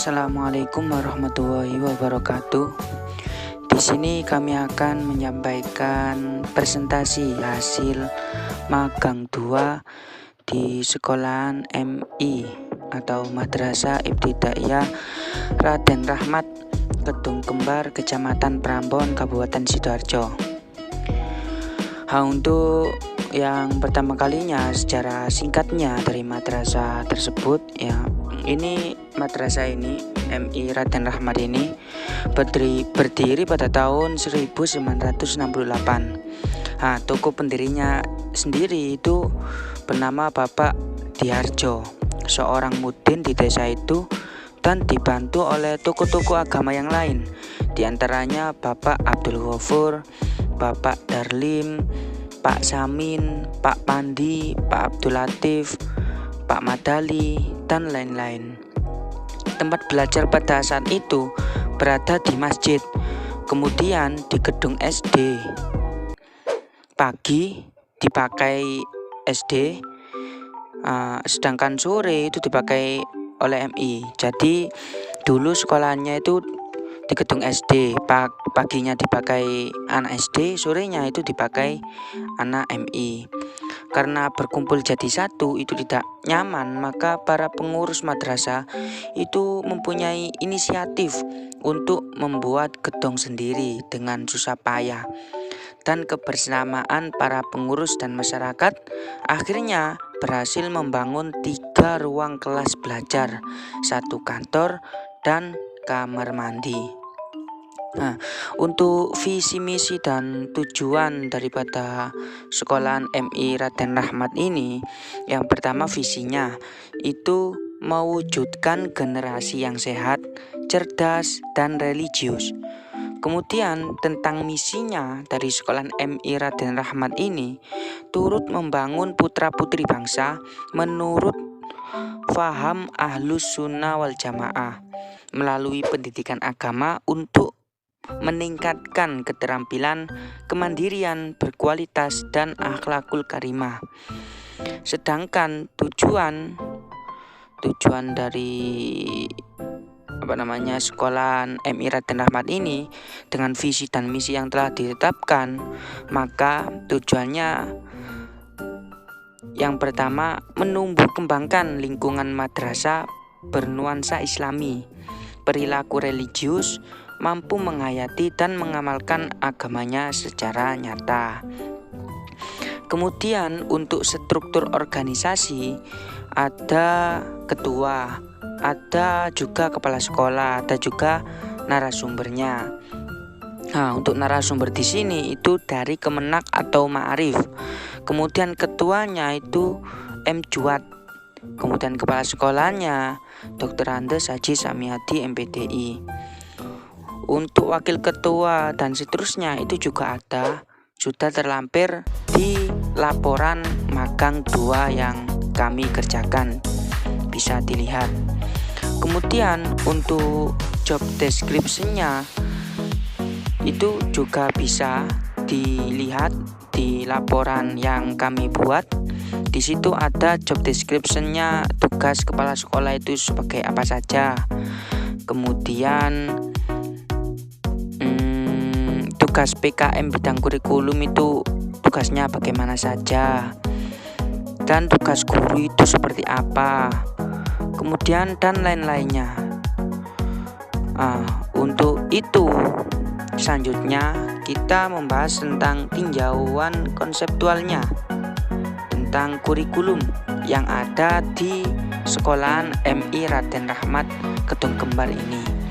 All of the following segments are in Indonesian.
Assalamualaikum warahmatullahi wabarakatuh. Di sini kami akan menyampaikan presentasi hasil magang 2 di sekolahan MI atau Madrasah Ibtidaiyah Raden Rahmat, Kedung Kembar, Kecamatan Prambon, Kabupaten Sidoarjo. Untuk yang pertama kalinya secara singkatnya dari madrasah tersebut ya, ini madrasah ini MI Raden Rahmat ini berdiri pada tahun 1968. Tokoh pendirinya sendiri itu bernama Bapak Diharjo, seorang mudin di desa itu, dan dibantu oleh tokoh-tokoh agama yang lain, diantaranya Bapak Abdul Ghafur, Bapak Darlim, Pak Samin, Pak Pandi, Pak Abdul Latif, Pak Madali, dan lain-lain. Tempat belajar pada saat itu berada di masjid, kemudian di gedung SD. Pagi dipakai SD, sedangkan sore itu dipakai oleh MI. Jadi dulu sekolahnya itu di gedung SD, paginya dipakai anak SD, sorenya itu dipakai anak MI. Karena berkumpul jadi satu itu tidak nyaman, maka para pengurus madrasah itu mempunyai inisiatif untuk membuat gedung sendiri dengan susah payah. Dan kebersamaan para pengurus dan masyarakat akhirnya berhasil membangun 3 ruang kelas belajar, 1 kantor, dan kamar mandi. Untuk visi misi dan tujuan daripada sekolahan MI Raden Rahmat ini, yang pertama visinya itu mewujudkan generasi yang sehat, cerdas, dan religius. Kemudian tentang misinya dari sekolahan MI Raden Rahmat ini turut membangun putra-putri bangsa menurut faham Ahlus Sunnah wal Jamaah melalui pendidikan agama untuk meningkatkan keterampilan, kemandirian, berkualitas, dan akhlakul karimah. Sedangkan tujuan dari sekolahan MI Raden Rahmat ini dengan visi dan misi yang telah ditetapkan, maka tujuannya yang pertama menumbuh kembangkan lingkungan madrasah bernuansa Islami, perilaku religius, mampu menghayati dan mengamalkan agamanya secara nyata. Kemudian untuk struktur organisasi ada ketua, ada juga kepala sekolah, ada juga narasumbernya. Untuk narasumber di sini itu dari Kemenak atau Ma'arif. Kemudian ketuanya itu M. Juat. Kemudian kepala sekolahnya Dr. Andes Haji Samyadi MPDI. Untuk wakil ketua dan seterusnya itu juga sudah terlampir di laporan magang 2 yang kami kerjakan, bisa dilihat. Kemudian untuk job description-nya itu juga bisa dilihat di laporan yang kami buat. Di situ ada job description-nya, tugas kepala sekolah itu sebagai apa saja. Kemudian tugas PKM bidang kurikulum itu tugasnya bagaimana saja, dan tugas guru itu seperti apa, kemudian dan lain-lainnya. Untuk itu selanjutnya kita membahas tentang tinjauan konseptualnya tentang kurikulum yang ada di sekolahan MI Raden Rahmat Kedung Kembar ini.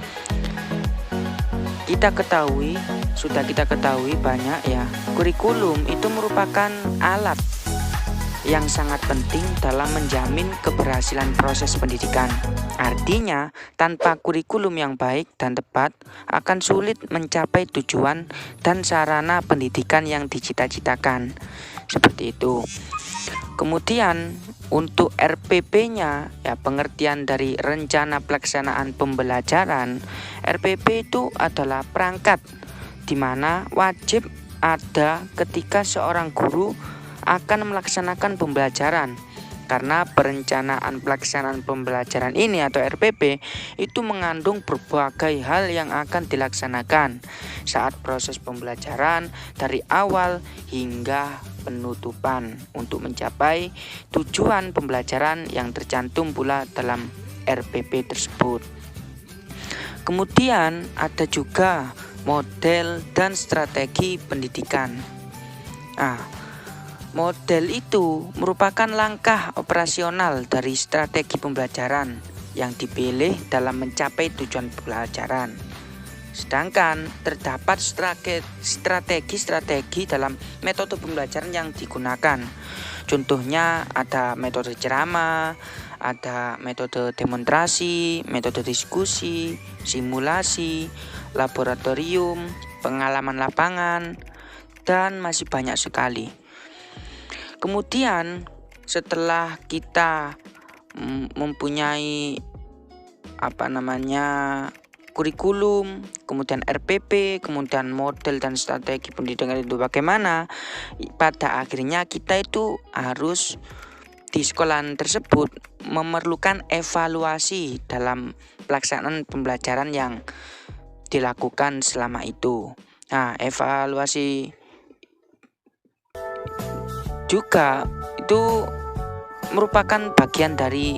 Sudah kita ketahui banyak ya, kurikulum itu merupakan alat yang sangat penting dalam menjamin keberhasilan proses pendidikan. Artinya, tanpa kurikulum yang baik dan tepat akan sulit mencapai tujuan dan sarana pendidikan yang dicita-citakan. Seperti itu. Kemudian untuk RPP-nya ya, pengertian dari rencana pelaksanaan pembelajaran. RPP itu adalah perangkat di mana wajib ada ketika seorang guru akan melaksanakan pembelajaran karena perencanaan pelaksanaan pembelajaran ini atau RPP itu mengandung berbagai hal yang akan dilaksanakan saat proses pembelajaran dari awal hingga penutupan untuk mencapai tujuan pembelajaran yang tercantum pula dalam RPP tersebut. Kemudian ada juga model dan strategi pendidikan. Model itu merupakan langkah operasional dari strategi pembelajaran yang dipilih dalam mencapai tujuan pembelajaran. Sedangkan terdapat strategi-strategi dalam metode pembelajaran yang digunakan. Contohnya ada metode ceramah, ada metode demonstrasi, metode diskusi, simulasi, laboratorium, pengalaman lapangan, dan masih banyak sekali. Kemudian setelah kita mempunyai kurikulum, kemudian RPP, kemudian model dan strategi pendidikan itu bagaimana, pada akhirnya kita itu harus di sekolah tersebut memerlukan evaluasi dalam pelaksanaan pembelajaran yang dilakukan selama itu. Evaluasi juga itu merupakan bagian dari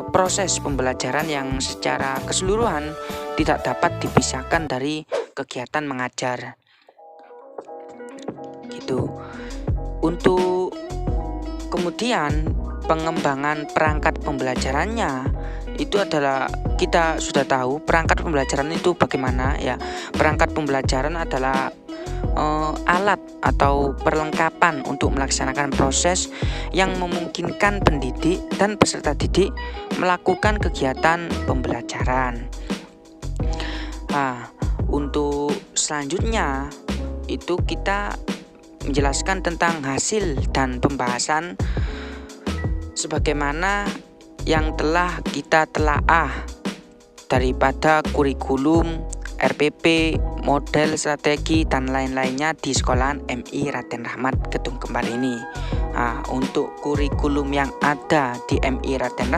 proses pembelajaran yang secara keseluruhan tidak dapat dipisahkan dari kegiatan mengajar. Gitu. Untuk kemudian pengembangan perangkat pembelajarannya itu adalah, kita sudah tahu perangkat pembelajaran itu bagaimana ya. Perangkat pembelajaran adalah alat atau perlengkapan untuk melaksanakan proses yang memungkinkan pendidik dan peserta didik melakukan kegiatan pembelajaran. Untuk selanjutnya itu kita menjelaskan tentang hasil dan pembahasan sebagaimana yang telah kita telaah daripada kurikulum, RPP, model, strategi, dan lain-lainnya di sekolahan MI Raden Rahmat Kedung Kembar ini. Untuk kurikulum yang ada di MI Raden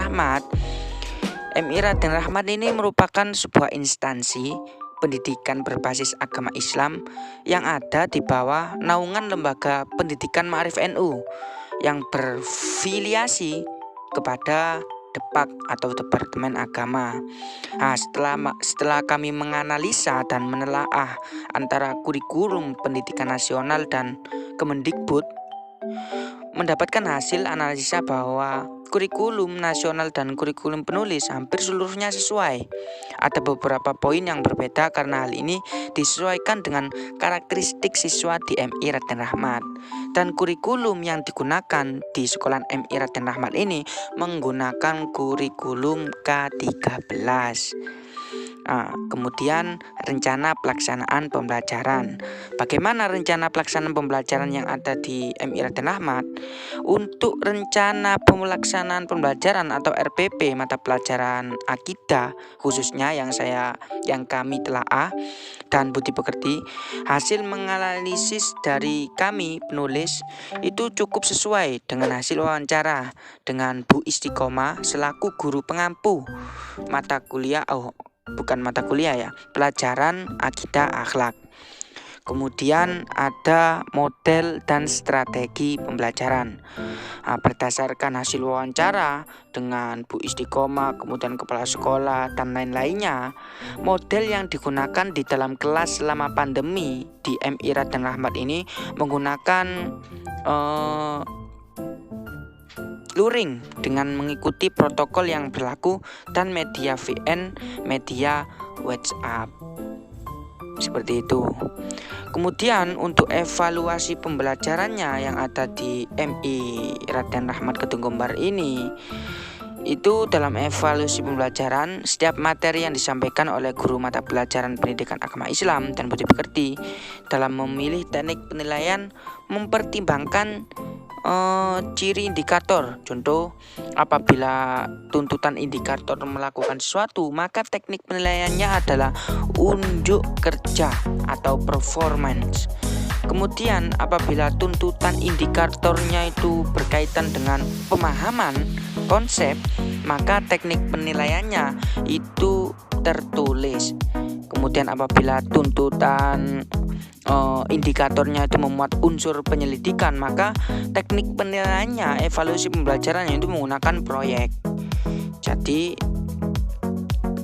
Rahmat ini merupakan sebuah instansi pendidikan berbasis agama Islam yang ada di bawah naungan Lembaga Pendidikan Ma'arif NU yang berfiliasi kepada Depak atau Departemen Agama. Setelah kami menganalisa dan menelaah antara kurikulum pendidikan nasional dan Kemendikbud, mendapatkan hasil analisa bahwa kurikulum nasional dan kurikulum penulis hampir seluruhnya sesuai. Ada beberapa poin yang berbeda karena hal ini disesuaikan dengan karakteristik siswa di MI Raden Rahmat. Dan kurikulum yang digunakan di sekolah MI Raden Rahmat ini menggunakan kurikulum K13. Kemudian rencana pelaksanaan pembelajaran. Bagaimana rencana pelaksanaan pembelajaran yang ada di MI Raden Rahmat? Untuk rencana pelaksanaan pembelajaran atau RPP mata pelajaran akidah khususnya yang kami telaah dan budi pekerti, hasil menganalisis dari kami penulis itu cukup sesuai dengan hasil wawancara dengan Bu Istiqomah selaku guru pengampu pelajaran akidah akhlak. Kemudian ada model dan strategi pembelajaran. Berdasarkan hasil wawancara dengan Bu Istiqomah, kemudian kepala sekolah dan lain-lainnya, model yang digunakan di dalam kelas selama pandemi di MI Raden Rahmat ini menggunakan luring dengan mengikuti protokol yang berlaku dan media VN, media WhatsApp. Seperti itu. Kemudian untuk evaluasi pembelajarannya yang ada di MI Raden Rahmat Kedung Kembar ini, itu dalam evaluasi pembelajaran setiap materi yang disampaikan oleh guru mata pelajaran pendidikan agama Islam dan budi pekerti dalam memilih teknik penilaian mempertimbangkan ciri indikator. Contoh, apabila tuntutan indikator melakukan sesuatu, maka teknik penilaiannya adalah unjuk kerja atau performance. Kemudian apabila tuntutan indikatornya itu berkaitan dengan pemahaman konsep, maka teknik penilaiannya itu tertulis. Kemudian apabila tuntutan indikatornya itu memuat unsur penyelidikan, maka teknik penilaiannya, evaluasi pembelajarannya itu menggunakan proyek. Jadi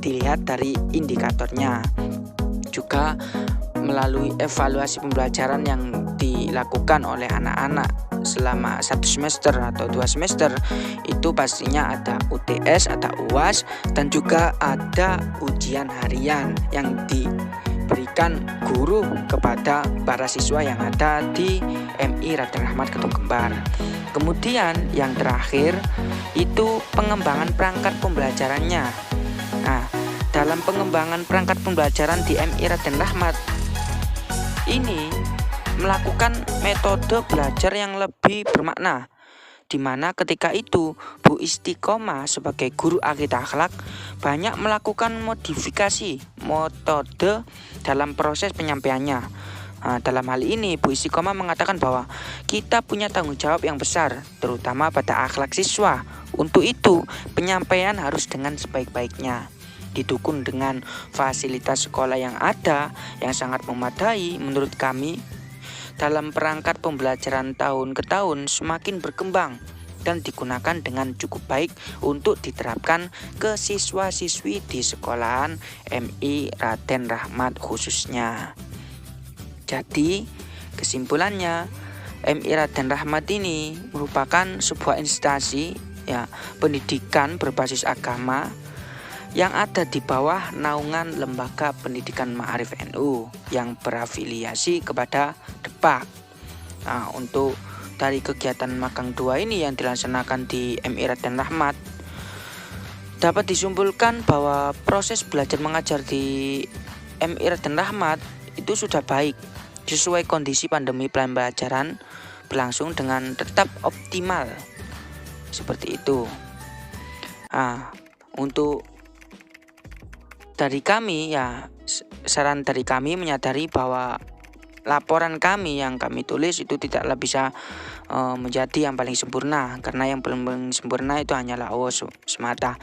dilihat dari indikatornya. Juga melalui evaluasi pembelajaran yang dilakukan oleh anak-anak selama 1 semester atau 2 semester, itu pastinya ada UTS, ada UAS, dan juga ada ujian harian yang diberikan guru kepada para siswa yang ada di MI Raden Rahmat Kedung Kembar. Kemudian yang terakhir itu pengembangan perangkat pembelajarannya. Nah, dalam pengembangan perangkat pembelajaran di MI Raden Rahmat ini melakukan metode belajar yang lebih bermakna, di mana ketika itu Bu Istiqomah sebagai guru akidah akhlak banyak melakukan modifikasi metode dalam proses penyampaiannya. Dalam hal ini Bu Istiqomah mengatakan bahwa kita punya tanggung jawab yang besar, terutama pada akhlak siswa. Untuk itu penyampaian harus dengan sebaik-baiknya, didukung dengan fasilitas sekolah yang ada yang sangat memadai. Menurut kami, dalam perangkat pembelajaran tahun ke tahun semakin berkembang dan digunakan dengan cukup baik untuk diterapkan ke siswa-siswi di sekolahan MI Raden Rahmat khususnya. Jadi kesimpulannya, MI Raden Rahmat ini merupakan sebuah instansi pendidikan berbasis agama yang ada di bawah naungan Lembaga Pendidikan Ma'arif NU yang berafiliasi kepada Depak. Nah, untuk dari kegiatan magang 2 ini yang dilaksanakan di MI Raden Rahmat, dapat disimpulkan bahwa proses belajar mengajar di MI Raden Rahmat itu sudah baik, sesuai kondisi pandemi pembelajaran berlangsung dengan tetap optimal. Seperti itu. Untuk dari kami saran dari kami menyadari bahwa laporan kami yang kami tulis itu tidaklah bisa menjadi yang paling sempurna, karena yang paling sempurna itu hanyalah Allah semata.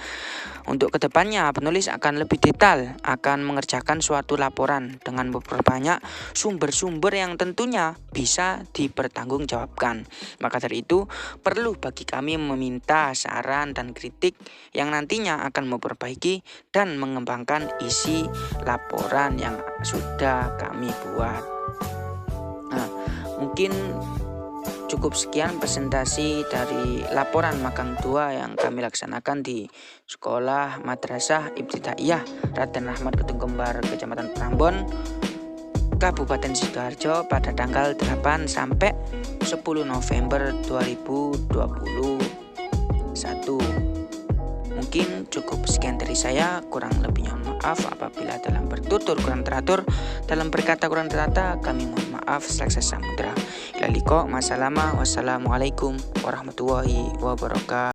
Untuk kedepannya penulis akan lebih detail, akan mengerjakan suatu laporan dengan memperbanyak sumber-sumber yang tentunya bisa dipertanggungjawabkan. Maka dari itu perlu bagi kami meminta saran dan kritik yang nantinya akan memperbaiki dan mengembangkan isi laporan yang sudah kami buat. Mungkin cukup sekian presentasi dari laporan magang 2 yang kami laksanakan di Sekolah Madrasah Ibtidaiyah Raden Rahmat Kedung Kembar, Kecamatan Prambon, Kabupaten Sidoarjo pada tanggal 8 sampai 10 November 2021. Mungkin cukup sekian dari saya, kurang lebihnya maaf apabila dalam bertutur kurang teratur, dalam berkata kurang tertata, kami mohon maaf. Seleksa samudra. Ilaliko, wassalamualaikum warahmatullahi wabarakatuh.